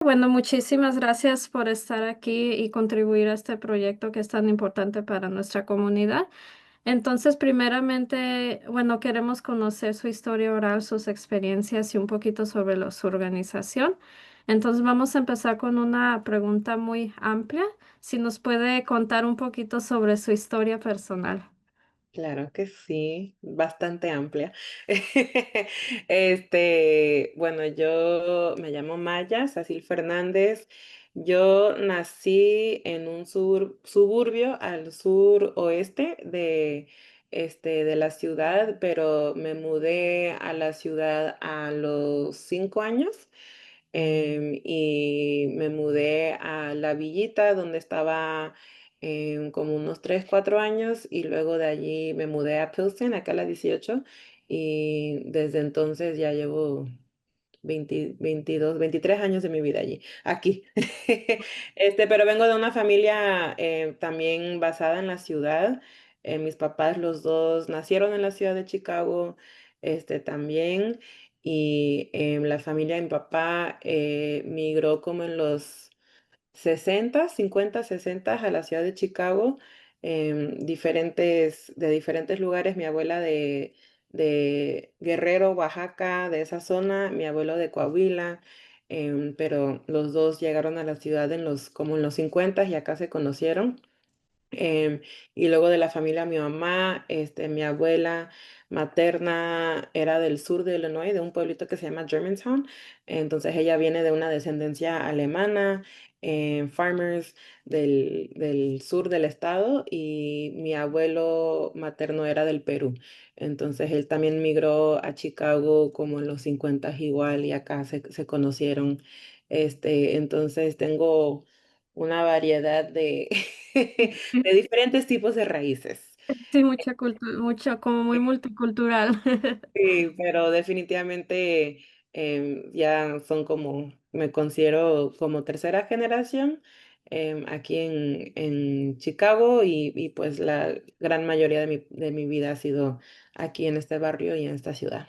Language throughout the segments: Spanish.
Bueno, muchísimas gracias por estar aquí y contribuir a este proyecto que es tan importante para nuestra comunidad. Entonces, primeramente, bueno, queremos conocer su historia oral, sus experiencias y un poquito sobre su organización. Entonces, vamos a empezar con una pregunta muy amplia. Si nos puede contar un poquito sobre su historia personal. Claro que sí, bastante amplia. Bueno, yo me llamo Maya Sacil Fernández. Yo nací en un suburbio al sur oeste de la ciudad, pero me mudé a la ciudad a los 5 años. Y me mudé a La Villita, donde estaba como unos 3 4 años, y luego de allí me mudé a Pilsen, acá a la 18, y desde entonces ya llevo 20, 22, 23 años de mi vida allí, aquí. Pero vengo de una familia también basada en la ciudad. Mis papás, los dos, nacieron en la ciudad de Chicago, también. Y la familia de mi papá migró como en los 60, 50, 60 a la ciudad de Chicago, de diferentes lugares. Mi abuela de Guerrero, Oaxaca, de esa zona, mi abuelo de Coahuila, pero los dos llegaron a la ciudad como en los 50 y acá se conocieron. Y luego de la familia, mi mamá, mi abuela materna era del sur de Illinois, de un pueblito que se llama Germantown. Entonces ella viene de una descendencia alemana, farmers del sur del estado, y mi abuelo materno era del Perú. Entonces él también migró a Chicago como en los 50 igual, y acá se conocieron. Entonces tengo una variedad de de diferentes tipos de raíces. Sí, mucha cultura, mucho, como muy multicultural. Sí, pero definitivamente ya son me considero como tercera generación aquí en Chicago, y pues la gran mayoría de mi vida ha sido aquí en este barrio y en esta ciudad.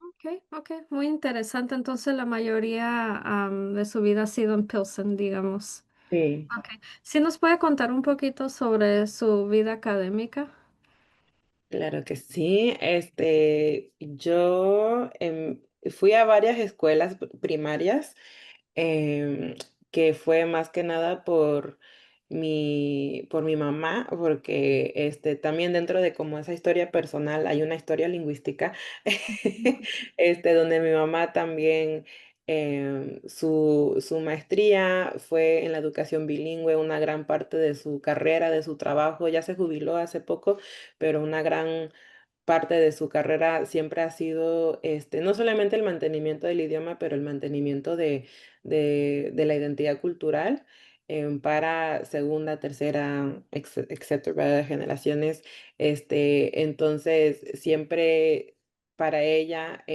Ok, ok, muy interesante. Entonces, la mayoría de su vida ha sido en Pilsen, digamos. Sí. Ok. ¿Sí nos puede contar un poquito sobre su vida académica? Claro que sí. Yo fui a varias escuelas primarias, em, que fue más que nada por mi mamá, porque también dentro de como esa historia personal hay una historia lingüística, donde mi mamá también, su maestría fue en la educación bilingüe. Una gran parte de su carrera, de su trabajo. Ya se jubiló hace poco, pero una gran parte de su carrera siempre ha sido, no solamente el mantenimiento del idioma, pero el mantenimiento de la identidad cultural, para segunda, tercera, etcétera, generaciones. Entonces, siempre para ella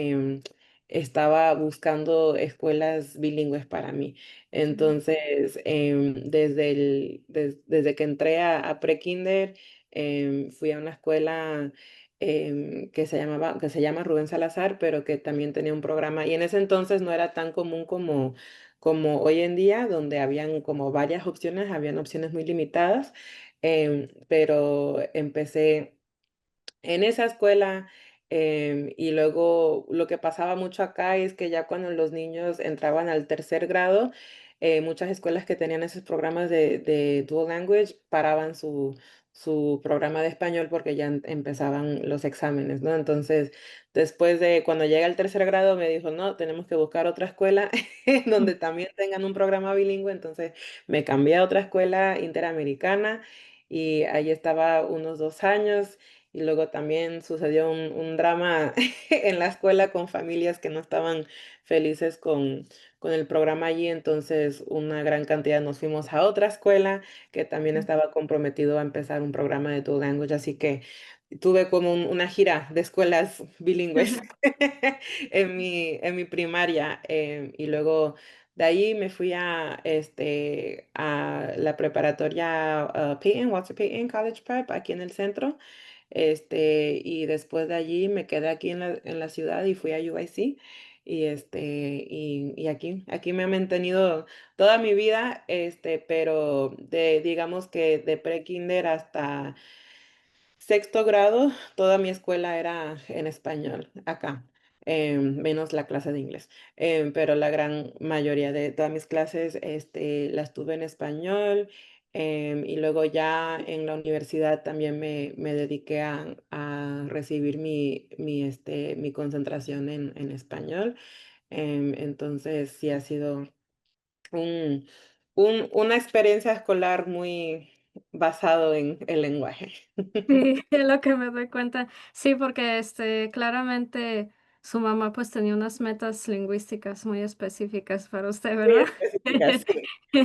estaba buscando escuelas bilingües para mí. Entonces, desde que entré a pre-kinder, fui a una escuela que se llama Rubén Salazar, pero que también tenía un programa. Y en ese entonces no era tan común como hoy en día, donde habían como varias opciones, habían opciones muy limitadas. Pero empecé en esa escuela. Y luego lo que pasaba mucho acá es que ya cuando los niños entraban al tercer grado, muchas escuelas que tenían esos programas de dual language paraban su programa de español porque ya empezaban los exámenes, ¿no? Entonces, después de cuando llegué al tercer grado, me dijo, no, tenemos que buscar otra escuela donde también tengan un programa bilingüe. Entonces me cambié a otra escuela interamericana, y ahí estaba unos 2 años. Y luego también sucedió un drama en la escuela con familias que no estaban felices con el programa allí. Entonces una gran cantidad nos fuimos a otra escuela que también estaba comprometido a empezar un programa de dual language. Así que tuve como una gira de escuelas bilingües en mi primaria. Y luego de ahí me fui a la preparatoria, Peyton, Walter Payton College Prep, aquí en el centro. Y después de allí me quedé aquí en la ciudad y fui a UIC. y aquí me ha mantenido toda mi vida, pero digamos que de prekinder hasta sexto grado, toda mi escuela era en español acá, menos la clase de inglés. Pero la gran mayoría de todas mis clases, las tuve en español. Y luego ya en la universidad también me dediqué a recibir mi concentración en español. Entonces sí ha sido un, una experiencia escolar muy basado en el lenguaje. Sí, es lo que me doy cuenta. Sí, porque, claramente su mamá, pues, tenía unas metas lingüísticas muy específicas para usted, Muy ¿verdad? específica, sí,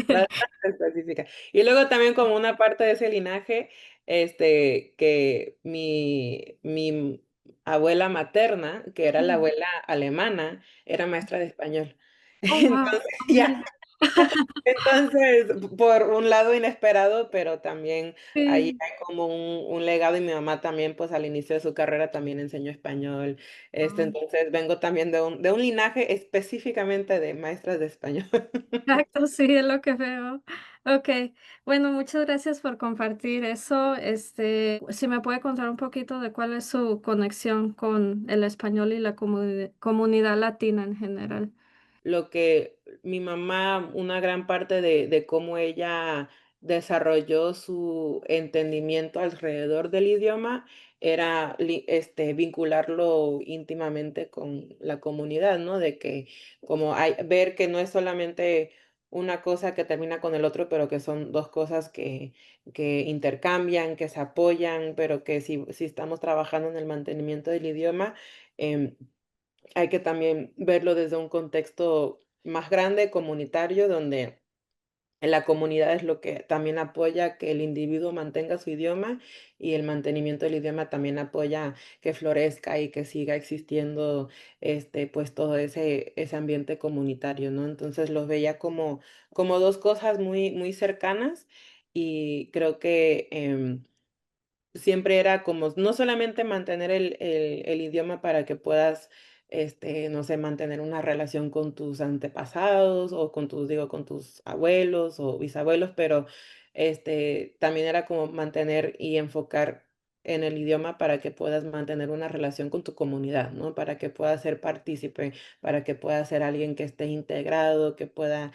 bastante específica. Y luego también como una parte de ese linaje, que mi abuela materna, que era la Ujú. abuela alemana, era maestra de español. Oh, wow. Entonces, ya, entonces, por un lado inesperado, pero también ahí Sí. hay como un legado, y mi mamá también, pues, al inicio de su carrera también enseñó español. Ah. Entonces vengo también de un linaje específicamente de maestras de español. Exacto, sí, es lo que veo. Okey. Bueno, muchas gracias por compartir eso. Si me puede contar un poquito de cuál es su conexión con el español y la comunidad latina en general. Lo que mi mamá, una gran parte de cómo ella desarrolló su entendimiento alrededor del idioma era vincularlo íntimamente con la comunidad, ¿no? De que como hay, ver que no es solamente una cosa que termina con el otro, pero que son dos cosas que intercambian, que se apoyan, pero que si estamos trabajando en el mantenimiento del idioma, em, hay que también verlo desde un contexto más grande, comunitario, donde la comunidad es lo que también apoya que el individuo mantenga su idioma, y el mantenimiento del idioma también apoya que florezca y que siga existiendo, pues todo ese ambiente comunitario, ¿no? Entonces los veía como dos cosas muy, muy cercanas, y creo que siempre era como no solamente mantener el idioma para que puedas, no sé, mantener una relación con tus antepasados o con tus abuelos o bisabuelos, pero, también era como mantener y enfocar en el idioma para que puedas mantener una relación con tu comunidad, ¿no? Para que puedas ser partícipe, para que puedas ser alguien que esté integrado, que pueda,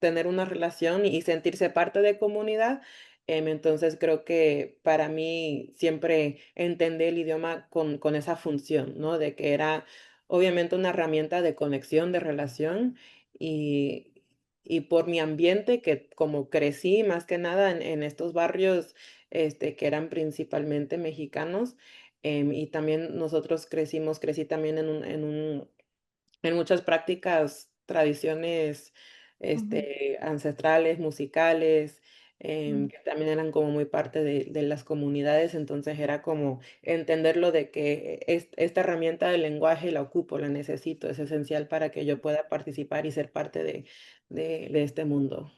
tener una relación y sentirse parte de comunidad. Entonces creo que para mí siempre entendí el idioma con esa función, ¿no? De que era obviamente una herramienta de conexión, de relación, y, y por mi ambiente, que como crecí más que nada en estos barrios, que eran principalmente mexicanos, y también nosotros crecí también en muchas prácticas, tradiciones, Ujú. ancestrales, musicales, Mm. que también eran como muy parte de las comunidades. Entonces era como entenderlo de que esta herramienta del lenguaje la ocupo, la necesito, es esencial para que yo pueda participar y ser parte de este mundo.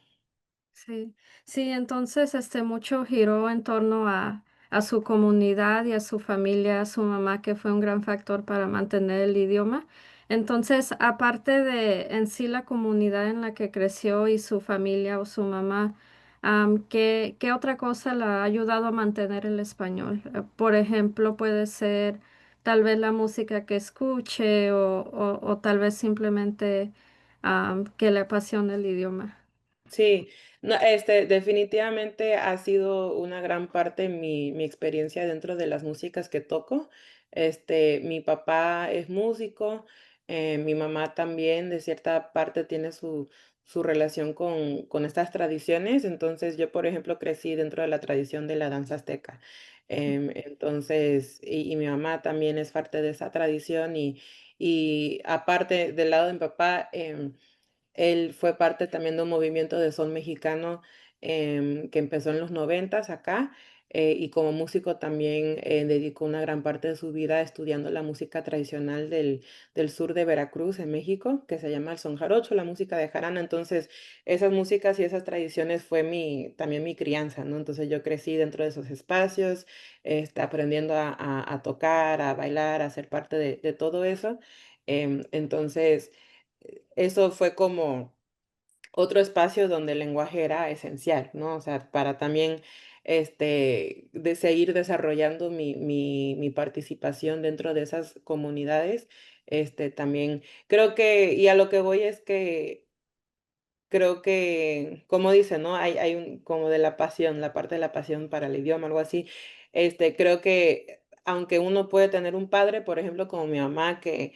Sí, sí, entonces, mucho giró en torno a su comunidad y a su familia, a su mamá, que fue un gran factor para mantener el idioma. Entonces, aparte de en sí la comunidad en la que creció y su familia o su mamá, ¿qué otra cosa la ha ayudado a mantener el español? Por ejemplo, puede ser tal vez la música que escuche o tal vez simplemente que le apasione el idioma. Sí, no, definitivamente ha sido una gran parte mi experiencia dentro de las músicas que toco. Mi papá es músico, mi mamá también de cierta parte tiene su relación con estas tradiciones. Entonces yo, por ejemplo, crecí dentro de la tradición de la danza azteca. Entonces, y mi mamá también es parte de esa tradición, y aparte del lado de mi papá, él fue parte también de un movimiento de son mexicano, que empezó en los 90 acá. y como músico también dedicó una gran parte de su vida estudiando la música tradicional del sur de Veracruz, en México, que se llama el son jarocho, la música de jarana. Entonces, esas músicas y esas tradiciones fue también mi crianza, ¿no? Entonces yo crecí dentro de esos espacios, aprendiendo a tocar, a bailar, a ser parte de todo eso. Entonces, eso fue como otro espacio donde el lenguaje era esencial, ¿no? O sea, para también de seguir desarrollando mi participación dentro de esas comunidades, también creo que, y a lo que voy es que creo que, como dice, ¿no? Hay un, como de la pasión, la parte de la pasión para el idioma, algo así. Creo que aunque uno puede tener un padre, por ejemplo, como mi mamá, que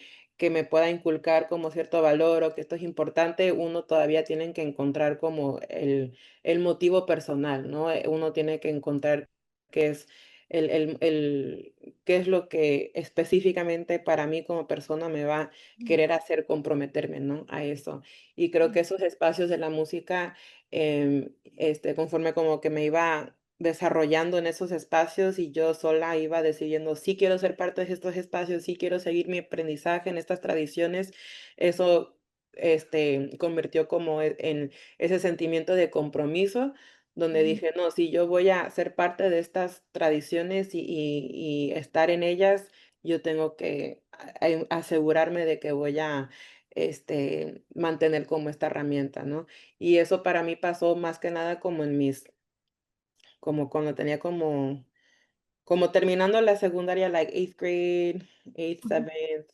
me pueda inculcar como cierto valor o que esto es importante, uno todavía tiene que encontrar como el motivo personal, ¿no? Uno tiene que encontrar qué es qué es lo que específicamente para mí como persona me va a querer hacer comprometerme, ¿no? A eso. Y creo que esos espacios de la música, conforme como que me iba desarrollando en esos espacios y yo sola iba decidiendo, sí quiero ser parte de estos espacios, sí quiero seguir mi aprendizaje en estas tradiciones, eso convirtió como en ese sentimiento de compromiso, donde Ujú, dije, no, si yo voy a ser parte de estas tradiciones y estar en ellas, yo tengo que asegurarme de que voy a mantener como esta herramienta, ¿no? Y eso para mí pasó más que nada como como cuando tenía como terminando la secundaria, like eighth grade, eighth, ujú, seventh,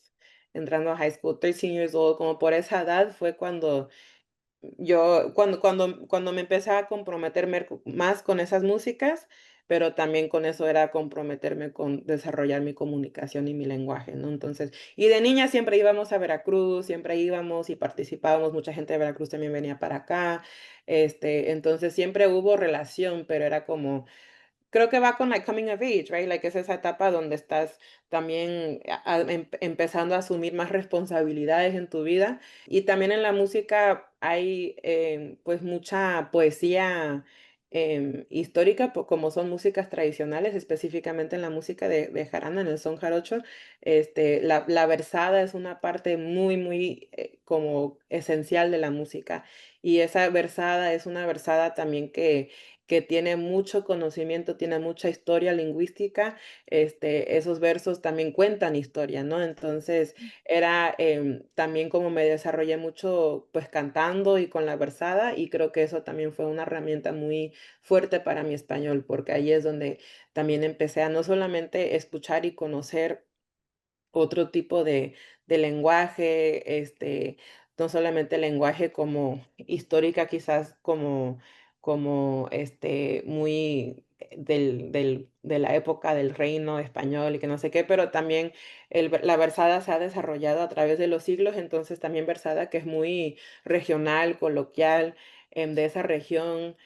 entrando a high school, 13 years old, como por esa edad fue cuando cuando me empecé a comprometerme más con esas músicas, pero también con eso era comprometerme con desarrollar mi comunicación y mi lenguaje, ¿no? Entonces, y de niña siempre íbamos a Veracruz, siempre íbamos y participábamos, mucha gente de Veracruz también venía para acá, entonces siempre hubo relación, pero era como creo que va con, like, coming of age, right? Like, es esa etapa donde estás también empezando a asumir más responsabilidades en tu vida. Y también en la música hay, pues, mucha poesía histórica, como son músicas tradicionales, específicamente en la música de jarana, en el son jarocho. La versada es una parte muy, muy como esencial de la música. Y esa versada es una versada también que tiene mucho conocimiento, tiene mucha historia lingüística, esos versos también cuentan historia, ¿no? Entonces, era también como me desarrollé mucho, pues cantando y con la versada, y creo que eso también fue una herramienta muy fuerte para mi español, porque ahí es donde también empecé a no solamente escuchar y conocer otro tipo de lenguaje, no solamente lenguaje como histórica, quizás como muy de la época del reino español y que no sé qué, pero también la versada se ha desarrollado a través de los siglos, entonces también versada que es muy regional, coloquial, de esa región,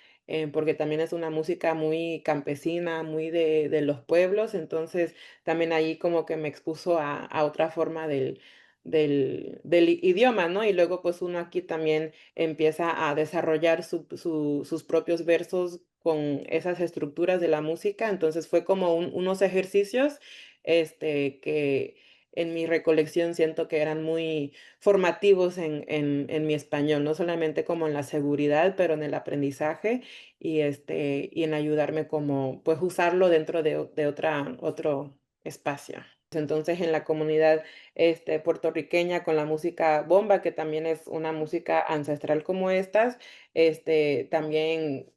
porque también es una música muy campesina, muy de los pueblos, entonces también ahí como que me expuso a otra forma del idioma, ¿no? Y luego pues uno aquí también empieza a desarrollar sus propios versos con esas estructuras de la música, entonces fue como unos ejercicios que en mi recolección siento que eran muy formativos en mi español, no solamente como en la seguridad, pero en el aprendizaje y en ayudarme como, pues usarlo dentro de otro espacio. Entonces, en la comunidad puertorriqueña con la música bomba, que también es una música ancestral como estas, también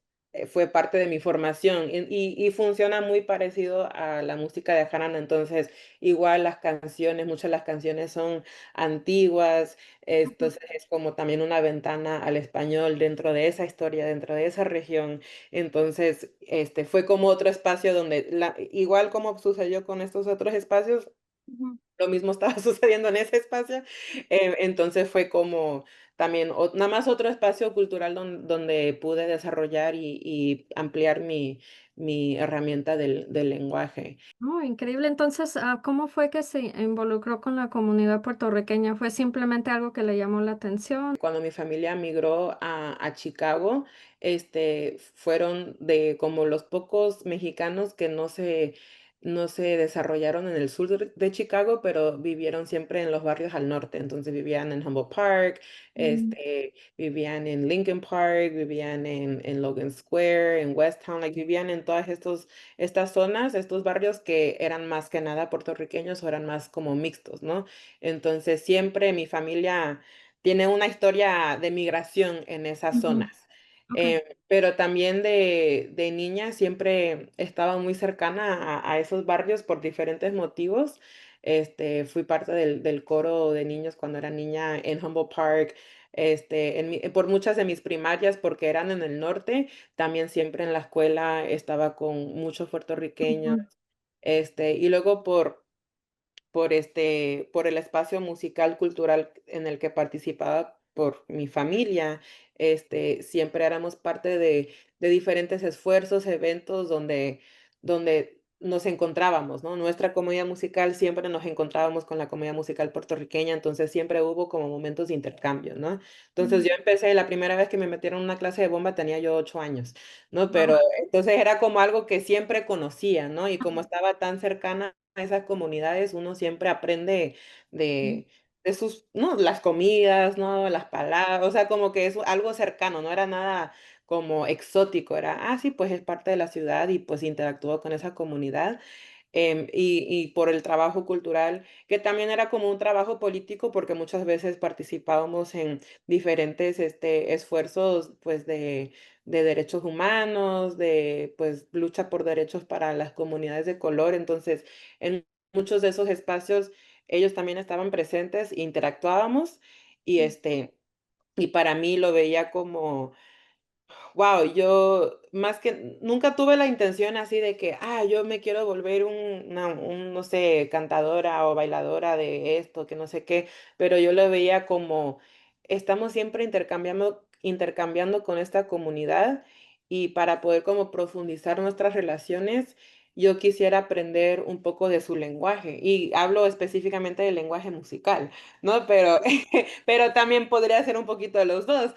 fue parte de mi formación y funciona muy parecido a la música de jarana. Entonces, igual las canciones, muchas de las canciones son antiguas, ujú, entonces es como también una ventana al español dentro de esa historia, dentro de esa región. Entonces, fue como otro espacio donde, igual como sucedió con estos otros espacios, ujú. lo mismo estaba sucediendo en ese espacio. Entonces fue como también nada más otro espacio cultural donde pude desarrollar y ampliar mi herramienta del lenguaje. Oh, increíble. Entonces, ¿cómo fue que se involucró con la comunidad puertorriqueña? ¿Fue simplemente algo que le llamó la atención? Cuando mi familia migró a Chicago, fueron de como los pocos mexicanos que no se desarrollaron en el sur de Chicago, pero vivieron siempre en los barrios al norte. Entonces vivían en Humboldt Park, Mm, vivían en Lincoln Park, vivían en Logan Square, en Westtown, like, vivían en todas estas zonas, estos barrios que eran más que nada puertorriqueños o eran más como mixtos, ¿no? Entonces siempre mi familia tiene una historia de migración en esas ujú, zonas. ok. Pero también de niña siempre estaba muy cercana a esos barrios por diferentes motivos. Fui parte del coro de niños cuando era niña en Humboldt Park, por muchas de mis primarias, porque eran en el norte, también siempre en la escuela estaba con muchos puertorriqueños, Ujú, y luego por el espacio musical cultural en el que participaba por mi familia, siempre éramos parte de diferentes esfuerzos, eventos donde nos encontrábamos, ¿no? Nuestra comunidad musical siempre nos encontrábamos con la comunidad musical puertorriqueña, entonces siempre hubo como momentos de intercambio, ¿no? Entonces mm, yo empecé, la primera vez que me metieron en una clase de bomba tenía yo 8 años, ¿no? wow. Pero entonces era como algo que siempre conocía, ¿no? Y como estaba tan cercana a esas comunidades, uno siempre aprende Mm, de, de sus, ¿no? Las comidas, ¿no? Las palabras, o sea, como que es algo cercano, no era nada como exótico, era, sí, pues es parte de la ciudad y pues interactúo con esa comunidad. Y por el trabajo cultural, que también era como un trabajo político, porque muchas veces participábamos en diferentes esfuerzos pues, de derechos humanos, de pues, lucha por derechos para las comunidades de color. Entonces, en muchos de esos espacios, ellos también estaban presentes, interactuábamos y, mm, y para mí lo veía como wow, yo más que nunca tuve la intención así de que, yo me quiero volver no sé, cantadora o bailadora de esto, que no sé qué, pero yo lo veía como estamos siempre intercambiando con esta comunidad y para poder como profundizar nuestras relaciones, yo quisiera aprender un poco de su lenguaje y hablo específicamente del lenguaje musical, ¿no? Pero, pero también podría ser un poquito de los dos.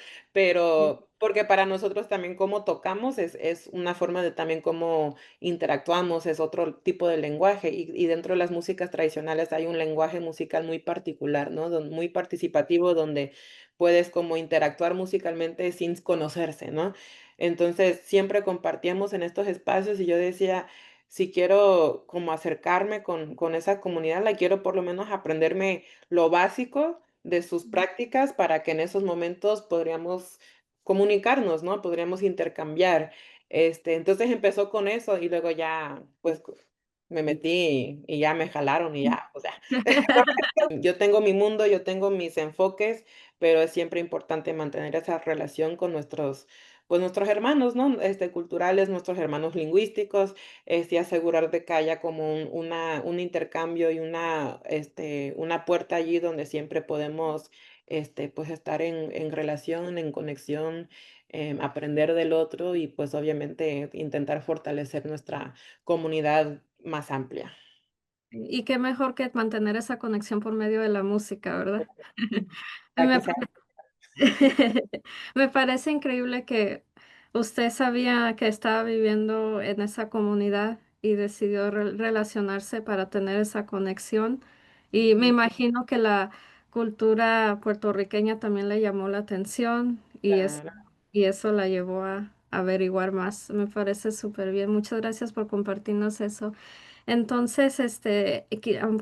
sí, Pero porque para nosotros también cómo tocamos es una forma de también cómo interactuamos, es otro tipo de lenguaje. Y dentro de las músicas tradicionales hay un lenguaje musical muy particular, ¿no? Muy participativo, donde puedes como interactuar musicalmente sin conocerse, ¿no? Entonces siempre compartíamos en estos espacios y yo decía, si quiero como acercarme con esa comunidad, la quiero por lo menos aprenderme lo básico de sus prácticas para que en esos momentos podríamos comunicarnos, ¿no? Podríamos intercambiar. Entonces empezó con eso y luego ya, pues me metí y ya me jalaron y ya, o sea, yo tengo mi mundo, yo tengo mis enfoques, pero es siempre importante mantener esa relación con pues nuestros hermanos, ¿no? Culturales, nuestros hermanos lingüísticos, y asegurar de que haya como un intercambio y una puerta allí donde siempre podemos, pues estar en relación, en conexión, aprender del otro y pues obviamente intentar fortalecer nuestra comunidad más amplia. y qué mejor que mantener esa conexión por medio de la música, ¿verdad? Para Me que sea Me parece increíble que usted sabía que estaba viviendo en esa comunidad y decidió relacionarse para tener esa conexión. Y me ujú, imagino que la cultura puertorriqueña también le llamó la atención claro. y eso la llevó a averiguar más. Me parece súper bien. Muchas gracias por compartirnos eso. Entonces,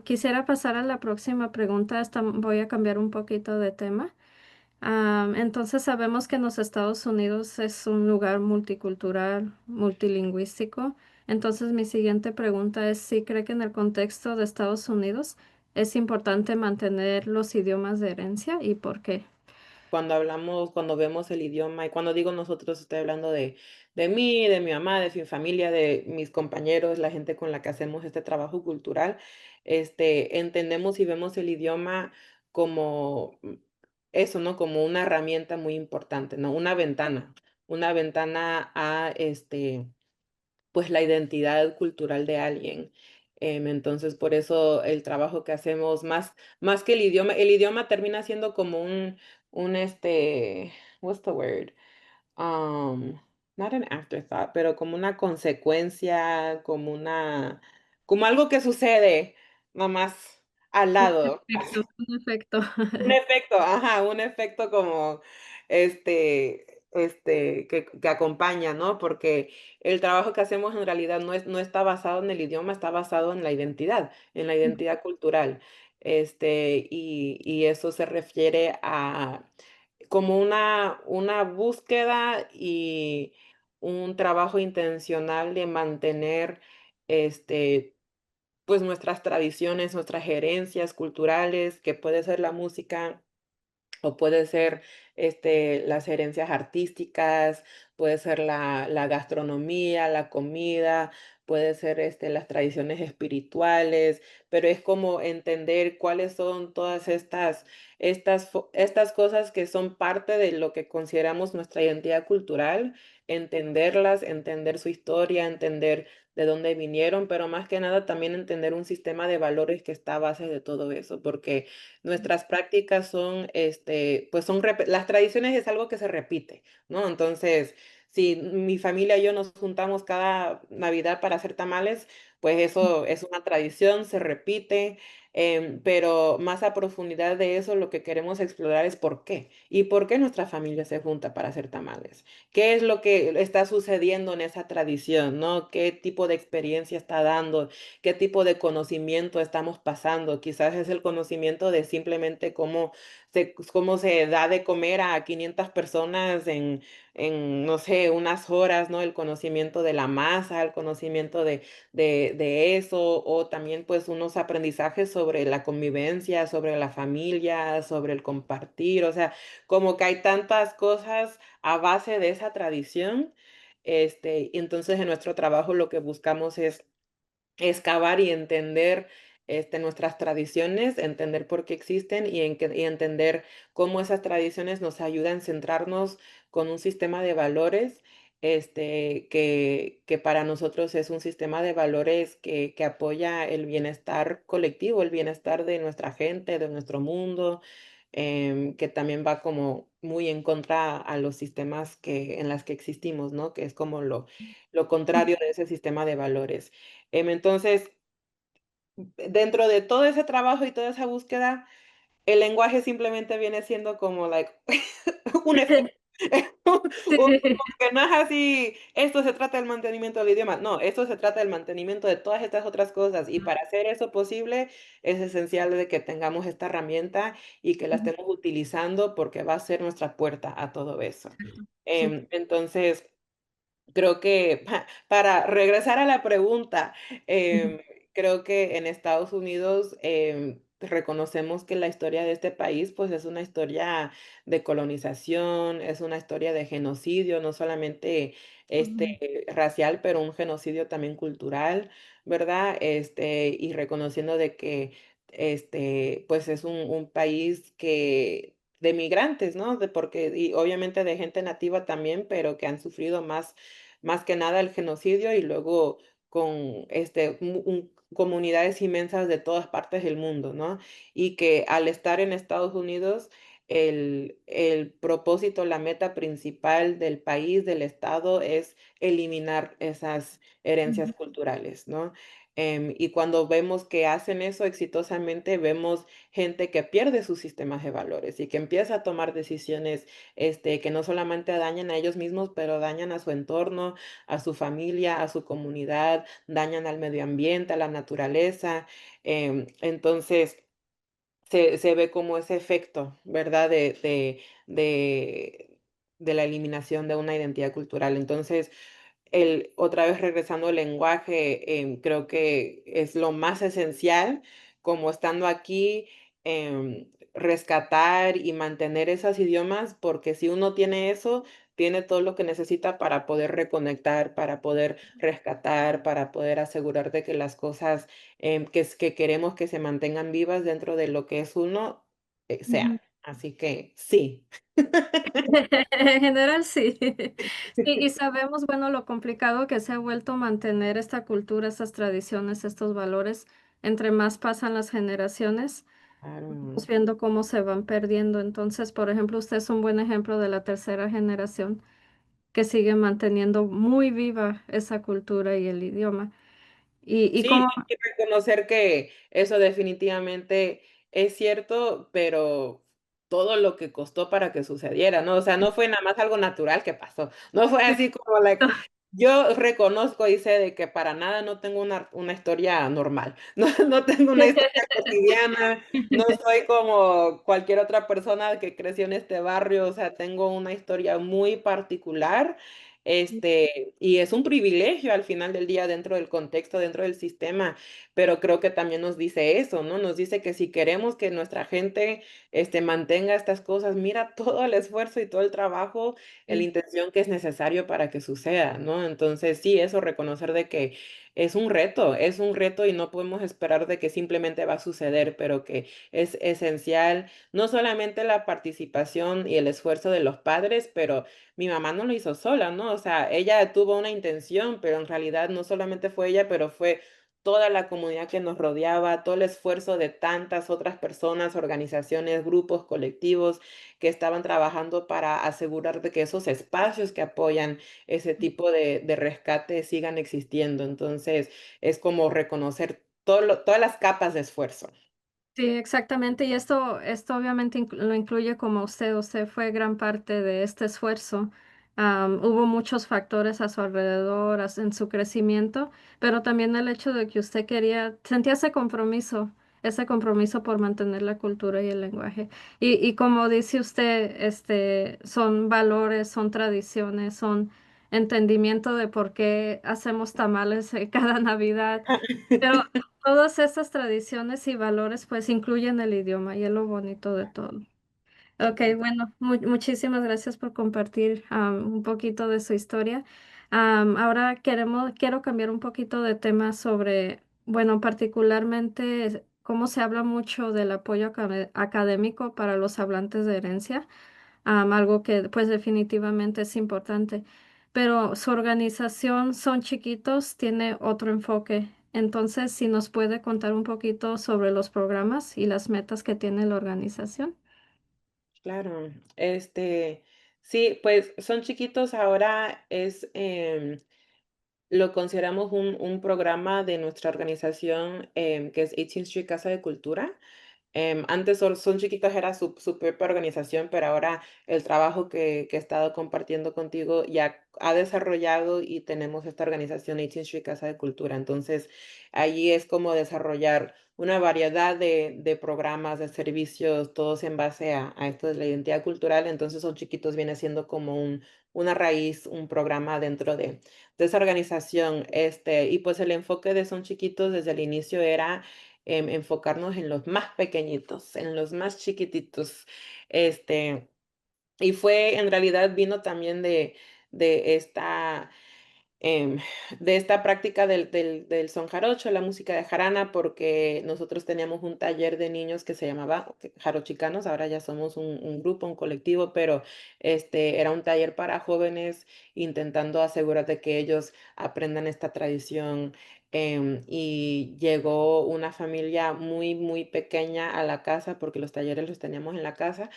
quisiera pasar a la próxima pregunta. Voy a cambiar un poquito de tema. Entonces sabemos que en los Estados Unidos es un lugar multicultural, multilingüístico. Entonces mi siguiente pregunta es si cree que en el contexto de Estados Unidos es importante mantener los idiomas de herencia y por qué. cuando hablamos, cuando vemos el idioma, y cuando digo nosotros, estoy hablando de mí, de mi mamá, de mi familia, de mis compañeros, la gente con la que hacemos este trabajo cultural, entendemos y vemos el idioma como eso, ¿no? Como una herramienta muy importante, ¿no? Una ventana a pues la identidad cultural de alguien. Entonces, por eso el trabajo que hacemos, más que el idioma termina siendo como un, what's the word? Um, Not an afterthought, pero como una consecuencia, como algo que sucede, nomás al lado. Un efecto. Un efecto, ajá, un efecto como, que acompaña, ¿no? Porque el trabajo que hacemos en realidad no está basado en el idioma, está basado en la identidad cultural. Y eso se refiere a como una búsqueda y un trabajo intencional de mantener, este, pues, nuestras tradiciones, nuestras herencias culturales, que puede ser la música, o puede ser, las herencias artísticas, puede ser la gastronomía, la comida, puede ser, las tradiciones espirituales, pero es como entender cuáles son todas estas cosas que son parte de lo que consideramos nuestra identidad cultural, entenderlas, entender su historia, entender de dónde vinieron, pero más que nada también entender un sistema de valores que está a base de todo eso, porque nuestras prácticas son, pues las tradiciones es algo que se repite, ¿no? Entonces, si mi familia y yo nos juntamos cada Navidad para hacer tamales, pues eso es una tradición, se repite, pero más a profundidad de eso, lo que queremos explorar es por qué. ¿Y por qué nuestra familia se junta para hacer tamales? ¿Qué es lo que está sucediendo en esa tradición, ¿no? ¿Qué tipo de experiencia está dando? ¿Qué tipo de conocimiento estamos pasando? Quizás es el conocimiento de simplemente cómo se da de comer a 500 personas no sé, unas horas, ¿no? El conocimiento de la masa, el conocimiento de eso, o también pues unos aprendizajes sobre la convivencia, sobre la familia, sobre el compartir, o sea, como que hay tantas cosas a base de esa tradición, y entonces en nuestro trabajo lo que buscamos es excavar y entender, nuestras tradiciones, entender por qué existen y entender cómo esas tradiciones nos ayudan a centrarnos con un sistema de valores, que para nosotros es un sistema de valores que apoya el bienestar colectivo, el bienestar de nuestra gente, de nuestro mundo, que también va como muy en contra a los sistemas en las que existimos, ¿no? Que es como lo contrario de ese sistema de valores. Entonces, dentro de todo ese trabajo y toda esa búsqueda, el lenguaje simplemente viene siendo como like un efecto. Sí. Como que no es así, esto se trata del mantenimiento del idioma. No, esto se trata del mantenimiento de todas estas otras cosas. Y para hacer eso posible, es esencial de que tengamos esta herramienta y que la estemos utilizando porque va a ser nuestra puerta a todo eso. Sí. Entonces, creo que para regresar a la pregunta, creo que en Estados Unidos reconocemos que la historia de este país pues es una historia de colonización, es una historia de genocidio, no solamente racial, pero un genocidio también cultural, ¿verdad? Y reconociendo de que pues es un país que de migrantes, ¿no? Y obviamente de gente nativa también, pero que han sufrido más que nada el genocidio y luego con comunidades inmensas de todas partes del mundo, ¿no? Y que al estar en Estados Unidos, el propósito, la meta principal del país, del Estado, es eliminar esas herencias culturales, ¿no? Y cuando vemos que hacen eso exitosamente, vemos gente que pierde sus sistemas de valores y que empieza a tomar decisiones que no solamente dañan a ellos mismos, pero dañan a su entorno, a su familia, a su comunidad, dañan al medio ambiente, a la naturaleza. Entonces, se ve como ese efecto, ¿verdad? De la eliminación de una identidad cultural. Entonces, otra vez regresando al lenguaje, creo que es lo más esencial, como estando aquí, rescatar y mantener esos idiomas, porque si uno tiene eso, tiene todo lo que necesita para poder reconectar, para poder rescatar, para poder asegurar de que las cosas que queremos que se mantengan vivas dentro de lo que es uno, sean. Ujú. Así que sí. En general sí. Sí, y sabemos, bueno, lo complicado que se ha vuelto mantener esta cultura, estas tradiciones, estos valores, entre más pasan las generaciones, Claro. vamos viendo cómo se van perdiendo. Entonces, por ejemplo, usted es un buen ejemplo de la tercera generación que sigue manteniendo muy viva esa cultura y el idioma. Y Sí, como, hay que reconocer que eso definitivamente es cierto, pero todo lo que costó para que sucediera, ¿no? O sea, no fue nada más algo natural que pasó. No fue así como yo reconozco y sé de que para nada no tengo una historia normal. No tengo una historia cotidiana, no soy como cualquier otra persona que creció en este barrio, o sea, tengo una historia muy particular. Y es un privilegio al final del día dentro del contexto, dentro del sistema, pero creo que también nos dice eso, ¿no? Nos dice que si queremos que nuestra gente, mantenga estas cosas, mira todo el esfuerzo y todo el trabajo, la intención que es necesario para que suceda, ¿no? Entonces, sí, eso, reconocer de que es un reto y no podemos esperar de que simplemente va a suceder, pero que es esencial no solamente la participación y el esfuerzo de los padres, pero mi mamá no lo hizo sola, ¿no? O sea, ella tuvo una intención, pero en realidad no solamente fue ella, pero fue toda la comunidad que nos rodeaba, todo el esfuerzo de tantas otras personas, organizaciones, grupos, colectivos que estaban trabajando para asegurar de que esos espacios que apoyan ese tipo de rescate sigan existiendo. Entonces, es como reconocer todas las capas de esfuerzo. sí, exactamente. Y esto obviamente lo incluye como usted fue gran parte de este esfuerzo. Hubo muchos factores a su alrededor, en su crecimiento, pero también el hecho de que usted sentía ese compromiso por mantener la cultura y el lenguaje. Y como dice usted, son valores, son tradiciones, son entendimiento de por qué hacemos tamales cada Navidad. Pero todas estas tradiciones y valores pues incluyen el idioma y es lo bonito de todo. Ok, bueno, muchísimas gracias por compartir un poquito de su historia. Ahora quiero cambiar un poquito de tema sobre, bueno, particularmente cómo se habla mucho del apoyo académico para los hablantes de herencia, algo que pues definitivamente es importante, pero su organización Son Chiquitos tiene otro enfoque. Entonces, si nos puede contar un poquito sobre los programas y las metas que tiene la organización. Claro, sí, pues son chiquitos ahora lo consideramos un programa de nuestra organización que es 18th Street Casa de Cultura. Antes Son Chiquitos era su propia organización, pero ahora el trabajo que he estado compartiendo contigo ya ha desarrollado y tenemos esta organización 18th Street Casa de Cultura. Entonces, allí es como desarrollar una variedad de programas, de servicios, todos en base a esto de la identidad cultural. Entonces, Son Chiquitos viene siendo como una raíz, un programa dentro de esa organización. Y pues el enfoque de Son Chiquitos desde el inicio era enfocarnos en los más pequeñitos, en los más chiquititos. Este, y en realidad vino también de esta em, de esta práctica del son jarocho, la música de jarana, porque nosotros teníamos un taller de niños que se llamaba Jarochicanos, ahora ya somos un grupo, un colectivo, pero era un taller para jóvenes intentando asegurar de que ellos aprendan esta tradición. Y llegó una familia muy, muy pequeña a la casa, porque los talleres los teníamos en la casa,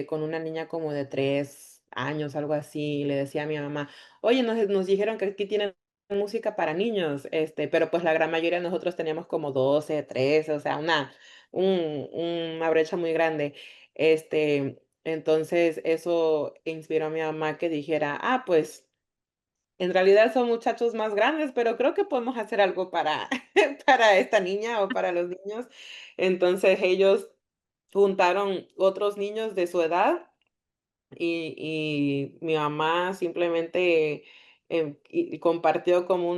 con una niña como de 3 años, algo así, y le decía a mi mamá, oye, nos dijeron que aquí tienen música para niños, pero pues la gran mayoría de nosotros teníamos como 12, 13, o sea, una brecha muy grande. Entonces eso inspiró a mi mamá que dijera, pues en realidad son muchachos más grandes, pero creo que podemos hacer algo para, para esta niña o para los niños. Entonces ellos juntaron otros niños de su edad y mi mamá simplemente y compartió como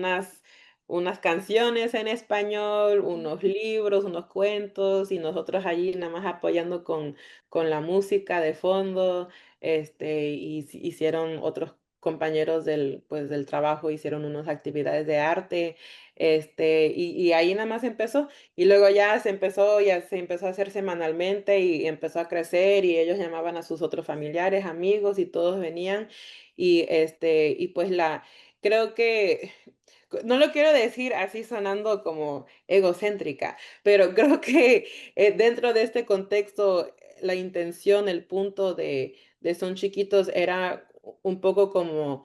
unas canciones en español, unos libros, unos cuentos, y nosotros allí nada más apoyando con la música de fondo, y hicieron otros compañeros pues, del trabajo, hicieron unas actividades de arte, y ahí nada más empezó. Y luego ya se empezó a hacer semanalmente y empezó a crecer y ellos llamaban a sus otros familiares, amigos y todos venían y pues creo que, no lo quiero decir así sonando como egocéntrica, pero creo que dentro de este contexto, la intención, el punto de Son Chiquitos era un poco como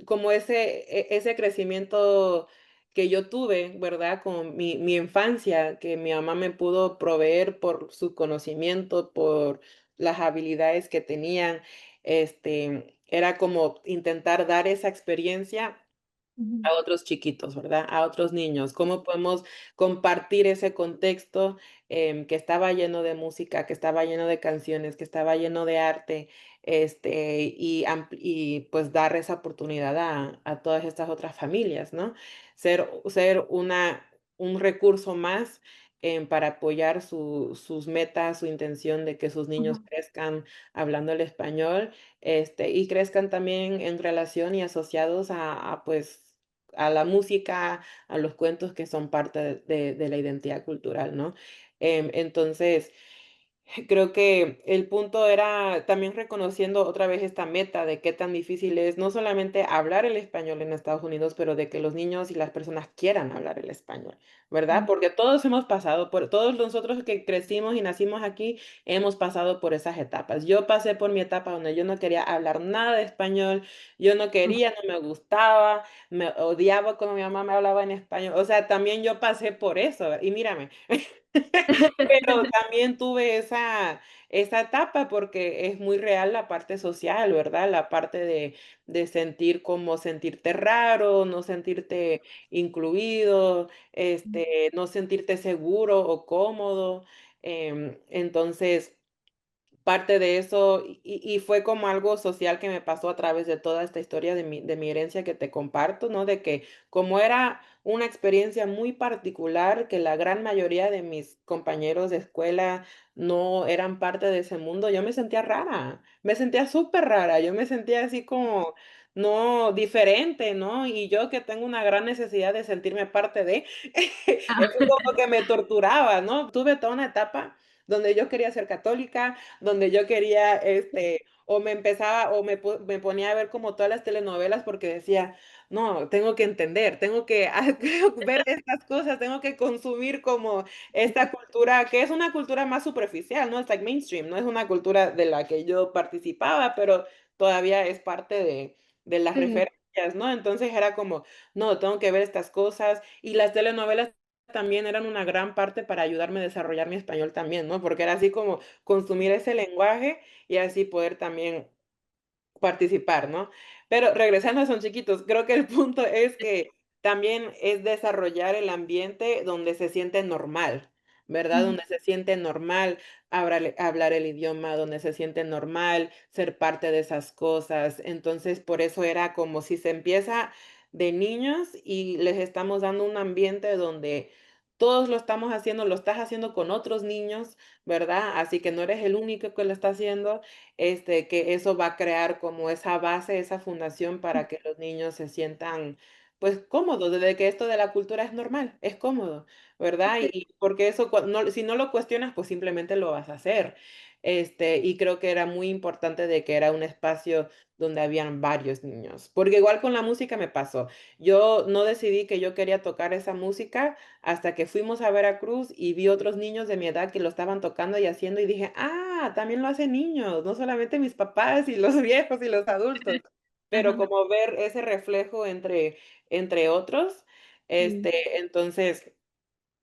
como ese crecimiento que yo tuve, ¿verdad? Con mi infancia, que mi mamá me pudo proveer por su conocimiento, por las habilidades que tenían, era como intentar dar esa experiencia Ujú, a otros chiquitos, ¿verdad? A otros niños. ¿Cómo podemos compartir ese contexto, que estaba lleno de música, que estaba lleno de canciones, que estaba lleno de arte, y pues dar esa oportunidad a todas estas otras familias, ¿no? Ser un recurso más, para apoyar sus metas, su intención de que sus niños ujú, crezcan hablando el español, y crezcan también en relación y asociados pues, a la música, a los cuentos que son parte de la identidad cultural, ¿no? Entonces, creo que el punto era también reconociendo otra vez esta meta de qué tan difícil es no solamente hablar el español en Estados Unidos, pero de que los niños y las personas quieran hablar el español, ¿verdad? ujú. Porque todos nosotros que crecimos y nacimos aquí, hemos pasado por esas etapas. Yo pasé por mi etapa donde yo no quería hablar nada de español, yo no quería, no me gustaba, me odiaba cuando mi mamá me hablaba en español. O sea, también yo pasé por eso, y mírame. Pero también tuve esa etapa porque es muy real la parte social, ¿verdad? La parte de sentir como sentirte raro, no sentirte incluido, no sentirte seguro o cómodo. Entonces, parte de eso, y fue como algo social que me pasó a través de toda esta historia de mi herencia que te comparto, ¿no? De que como era una experiencia muy particular, que la gran mayoría de mis compañeros de escuela no eran parte de ese mundo, yo me sentía rara, me sentía súper rara, yo me sentía así como, no, diferente, ¿no? Y yo que tengo una gran necesidad de sentirme parte de, Ah, eso como que me torturaba, ¿no? Tuve toda una etapa donde yo quería ser católica, donde yo quería, o me empezaba, me ponía a ver como todas las telenovelas porque decía, no, tengo que entender, tengo que ver estas cosas, tengo que consumir como esta cultura, que es una cultura más superficial, ¿no? Es like mainstream, no es una cultura de la que yo participaba, pero todavía es parte de las sí, referencias, ¿no? Entonces era como, no, tengo que ver estas cosas, y las telenovelas también eran una gran parte para ayudarme a desarrollar mi español también, ¿no? Porque era así como consumir ese lenguaje y así poder también participar, ¿no? Pero regresando a Son Chiquitos, creo que el punto es que también es desarrollar el ambiente donde se siente normal, ¿verdad? ujú, Donde se siente normal hablar el idioma, donde se siente normal ser parte de esas cosas. Entonces, por eso era como si se empieza de niños y les estamos dando un ambiente donde todos lo estamos haciendo, lo estás haciendo con otros niños, ¿verdad? Así que no eres el único que lo está haciendo, que eso va a crear como esa base, esa fundación para que los niños se sientan, pues, cómodos, desde que esto de la cultura es normal, es cómodo, ¿verdad? sí. Y porque eso, si no lo cuestionas, pues simplemente lo vas a hacer. Y creo que era muy importante de que era un espacio donde habían varios niños, porque igual con la música me pasó. Yo no decidí que yo quería tocar esa música hasta que fuimos a Veracruz y vi otros niños de mi edad que lo estaban tocando y haciendo y dije, ah, también lo hacen niños, no solamente mis papás y los viejos y los adultos, pero Ajá, como ver ese reflejo entre otros, sí. entonces,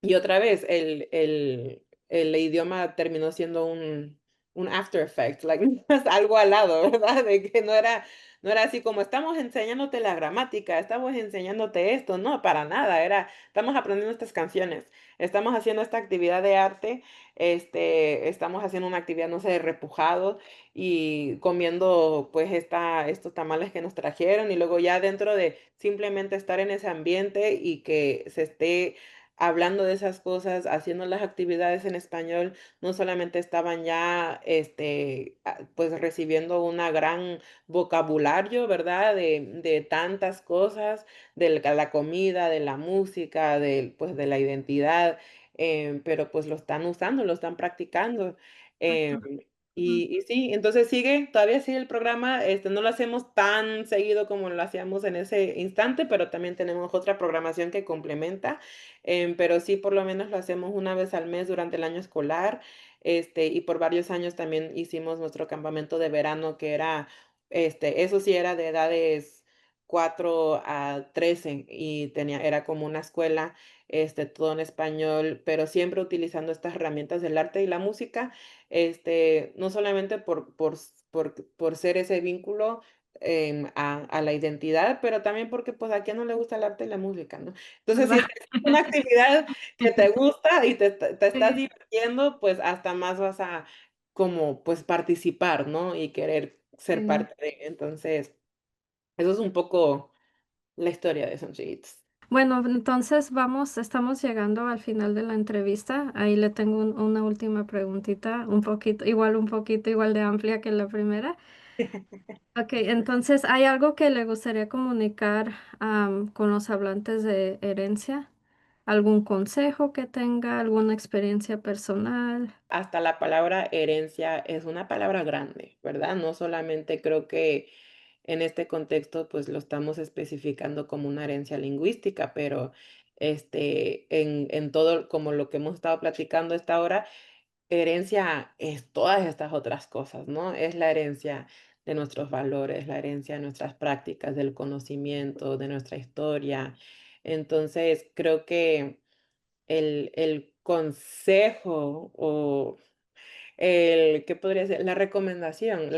y otra vez, el idioma terminó siendo un after effect, like, algo al lado, ¿verdad? De que no era así como estamos enseñándote la gramática, estamos enseñándote esto, no, para nada, era estamos aprendiendo estas canciones, estamos haciendo esta actividad de arte, estamos haciendo una actividad, no sé, de repujado y comiendo, pues, estos tamales que nos trajeron, y luego ya dentro de simplemente estar en ese ambiente y que se esté hablando de esas cosas, haciendo las actividades en español, no solamente estaban ya, pues, recibiendo una gran vocabulario, ¿verdad? De tantas cosas, de la comida, de la música, pues, de la identidad, pero, pues, lo están usando, lo están practicando. Em, Exacto. Ujú. y sí, entonces todavía sigue el programa, no lo hacemos tan seguido como lo hacíamos en ese instante, pero también tenemos otra programación que complementa, pero sí, por lo menos lo hacemos una vez al mes durante el año escolar, y por varios años también hicimos nuestro campamento de verano, que era, eso sí era de edades 4 a 13 y era como una escuela, todo en español, pero siempre utilizando estas herramientas del arte y la música, no solamente por ser ese vínculo, a la identidad, pero también porque, pues, a quién no le gusta el arte y la música, ¿no? Entonces, si ¿Verdad? es una actividad que te gusta y te estás Sí. divirtiendo, pues, hasta más vas a como, pues, participar, ¿no? Y querer ser Sí. parte de. Entonces, eso es un poco la historia de Sonchitos. Bueno, entonces estamos llegando al final de la entrevista. Ahí le tengo una última preguntita, un poquito igual de amplia que la primera. Ok, entonces, ¿hay algo que le gustaría comunicar con los hablantes de herencia? ¿Algún consejo que tenga? ¿Alguna experiencia personal? Hasta la palabra herencia es una palabra grande, ¿verdad? No solamente creo que en este contexto, pues lo estamos especificando como una herencia lingüística, pero en todo como lo que hemos estado platicando esta hora, herencia es todas estas otras cosas, ¿no? Es la herencia de nuestros valores, la herencia de nuestras prácticas, del conocimiento, de nuestra historia. Entonces, creo que el consejo o ¿qué podría ser? La recomendación,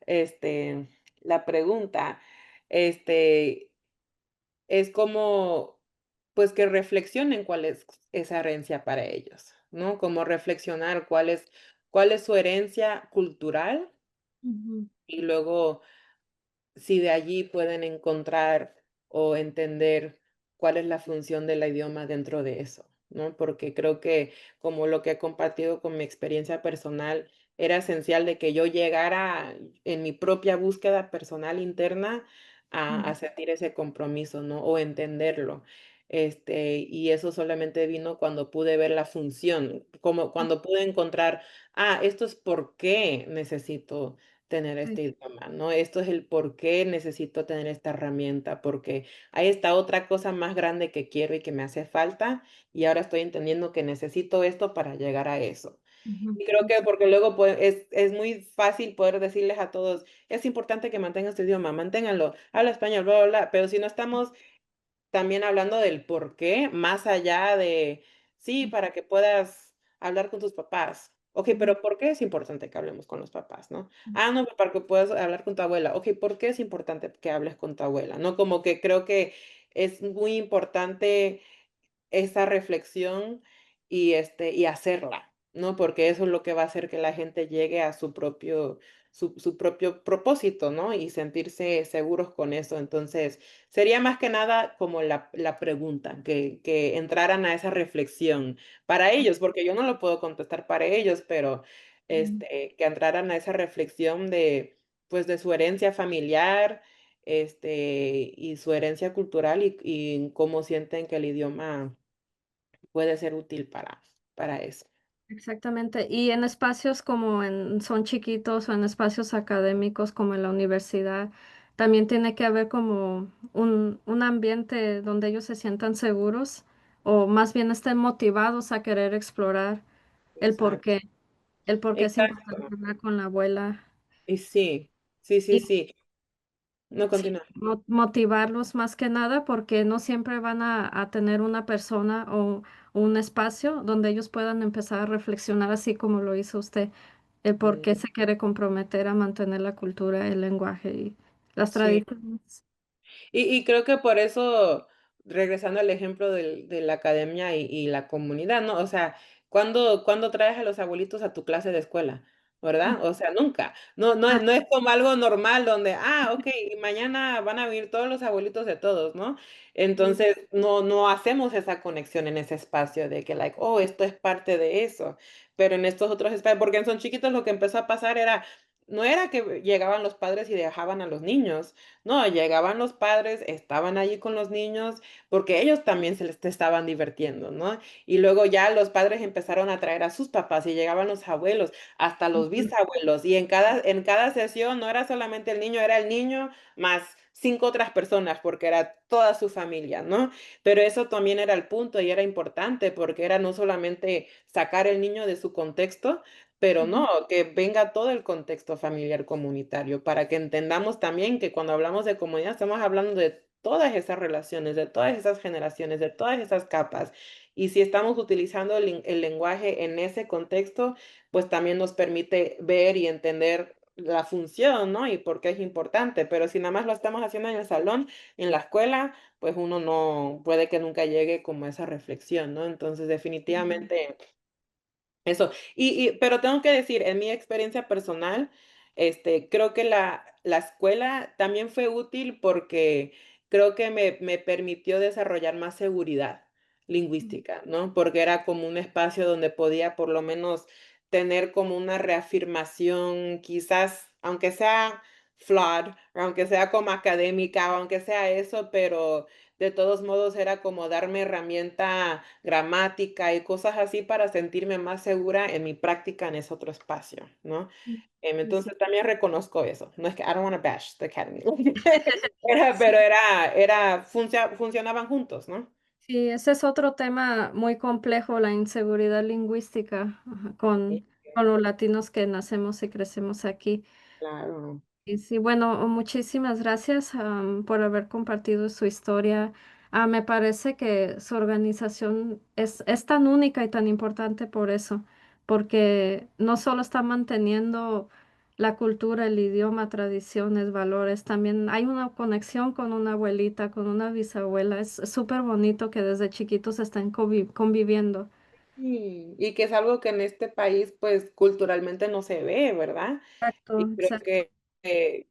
este, la pregunta, este, es como, pues, que reflexionen cuál es esa herencia para ellos, ¿no? Como reflexionar cuál es su herencia cultural Ujú. y luego si de allí pueden encontrar o entender cuál es la función del idioma dentro de eso, ¿no? Porque creo que como lo que he compartido con mi experiencia personal, era esencial de que yo llegara en mi propia búsqueda personal interna a Mm. sentir ese compromiso, ¿no? O entenderlo. Y eso solamente vino cuando pude ver la función, como cuando pude encontrar, esto es por qué necesito tener Sí. este idioma, ¿no? Esto es el por qué necesito tener esta herramienta, porque hay esta otra cosa más grande que quiero y que me hace falta, y ahora estoy entendiendo que necesito esto para llegar a eso. Ujú. Y creo que porque luego es muy fácil poder decirles a todos, es importante que mantengas este idioma, manténganlo, habla español, bla, bla, bla, pero si no estamos también hablando del porqué, más allá de, sí, para que puedas hablar con tus papás. Okey, Ujú. pero ¿por qué es importante que hablemos con los papás, no? No, pues para que puedas hablar con tu abuela. Okey, ¿por qué es importante que hables con tu abuela? ¿No? Como que creo que es muy importante esa reflexión y hacerla, ¿no? Porque eso es lo que va a hacer que la gente llegue a su propio propósito, ¿no? Y sentirse seguros con eso. Entonces, sería más que nada como la pregunta, que entraran a esa reflexión para ellos, porque yo no lo puedo contestar para ellos, pero, Mm. que entraran a esa reflexión de, pues, de su herencia familiar, y su herencia cultural y cómo sienten que el idioma puede ser útil para eso. Exactamente. Y en espacios son chiquitos o en espacios académicos como en la universidad, también tiene que haber como un ambiente donde ellos se sientan seguros o más bien estén motivados a querer explorar el por Exacto, qué, el por qué es importante exacto. hablar con la abuela. Y sí, sí, sí, sí. No, Sí, continúa. motivarlos más que nada porque no siempre van a tener una persona o un espacio donde ellos puedan empezar a reflexionar así como lo hizo usted. el por Mm, qué se quiere comprometer a mantener la cultura, el lenguaje y las sí. tradiciones. Y creo que por eso, regresando al ejemplo de la academia y la comunidad, ¿no? O sea, ¿cuándo traes a los abuelitos a tu clase de escuela? ¿Verdad? O sea, nunca. No es como algo normal donde, ok, y mañana van a venir todos los abuelitos de todos, ¿no? Entonces, no hacemos esa conexión en ese espacio de que, like, esto es parte de eso. Pero en estos otros espacios, porque en Son Chiquitos lo que empezó a pasar no era que llegaban los padres y dejaban a los niños. No, llegaban los padres, estaban allí con los niños, porque ellos también se les estaban divirtiendo, ¿no? Y luego ya los padres empezaron a traer a sus papás y llegaban los abuelos, hasta los Ujú, bisabuelos, y en cada sesión no era solamente el niño, era el niño más cinco otras personas, porque era toda su familia, ¿no? Pero eso también era el punto y era importante, porque era no solamente sacar el niño de su contexto, pero ujú, no, que venga todo el contexto familiar comunitario para que entendamos también que cuando hablamos de comunidad estamos hablando de todas esas relaciones, de todas esas generaciones, de todas esas capas. Y si estamos utilizando el lenguaje en ese contexto, pues también nos permite ver y entender la función, ¿no? Y por qué es importante. Pero si nada más lo estamos haciendo en el salón, en la escuela, pues uno no puede que nunca llegue como a esa reflexión, ¿no? Entonces, ujú, definitivamente eso, pero tengo que decir, en mi experiencia personal, creo que la escuela también fue útil porque creo que me permitió desarrollar más seguridad lingüística, ¿no? Porque era como un espacio donde podía por lo menos tener como una reafirmación, quizás, aunque sea flawed, o aunque sea como académica, o aunque sea eso, pero de todos modos era como darme herramienta gramática y cosas así para sentirme más segura en mi práctica en ese otro espacio, ¿no? ujú. Sí, sí. Entonces también reconozco eso. No es que I don't want to bash the academy. Sí, Pero funcionaban juntos, ¿no? sí, ese es otro tema muy complejo, la inseguridad lingüística, ajá, Sí, con los latinos que nacemos y crecemos aquí. claro. Y sí, bueno, muchísimas gracias, por haber compartido su historia. Me parece que su organización es tan única y tan importante por eso, porque no solo está manteniendo la cultura, el idioma, tradiciones, valores, también hay una conexión con una abuelita, con una bisabuela. Es súper bonito que desde chiquitos estén conviviendo. Y que es algo que en este país, pues, culturalmente no se ve, ¿verdad? Y Exacto, creo exacto.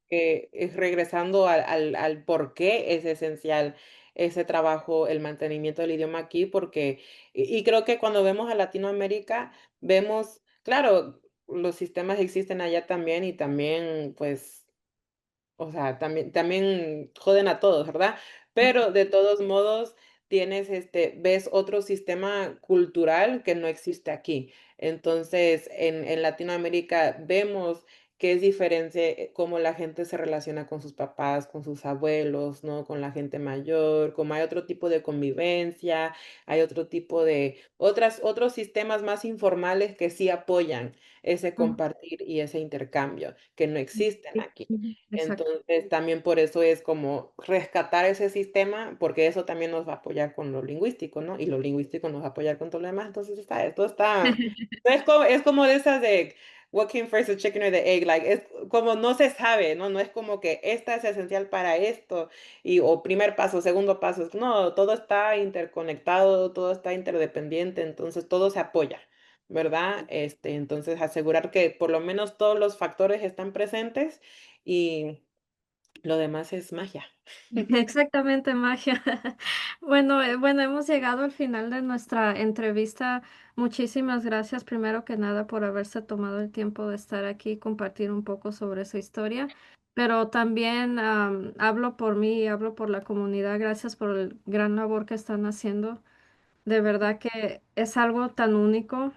que es regresando al por qué es esencial ese trabajo, el mantenimiento del idioma aquí, porque y creo que cuando vemos a Latinoamérica, vemos, claro, los sistemas existen allá también y también, pues, o sea, también joden a todos, ¿verdad? Pero de todos modos ves otro sistema cultural que no existe aquí. Entonces, en Latinoamérica vemos que es diferente cómo la gente se relaciona con sus papás, con sus abuelos, ¿no? Con la gente mayor, como hay otro tipo de convivencia, hay otro tipo de otros sistemas más informales que sí apoyan ese Ujú, compartir y ese intercambio, que no existen sí, aquí. ujú, exacto. Entonces, también por eso es como rescatar ese sistema, porque eso también nos va a apoyar con lo lingüístico, ¿no? Y lo lingüístico nos va a apoyar con todo lo demás. Entonces, esto está, es como de esas de what came first, the chicken or the egg, like, es como no se sabe, ¿no? No es como que esta es esencial para esto, o primer paso, segundo paso, no, todo está interconectado, todo está interdependiente, entonces todo se apoya. ¿Verdad? Entonces asegurar que por lo menos todos los factores están presentes y lo demás es magia. Exactamente, magia. Bueno, bueno, hemos llegado al final de nuestra entrevista. Muchísimas gracias, primero que nada, por haberse tomado el tiempo de estar aquí y compartir un poco sobre su historia. Pero también hablo por mí y hablo por la comunidad. Gracias por el gran labor que están haciendo. De verdad que es algo tan único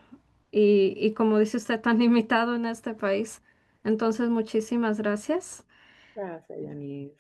y como dice usted, tan limitado en este país. Entonces, muchísimas gracias. Gracias, Yanis.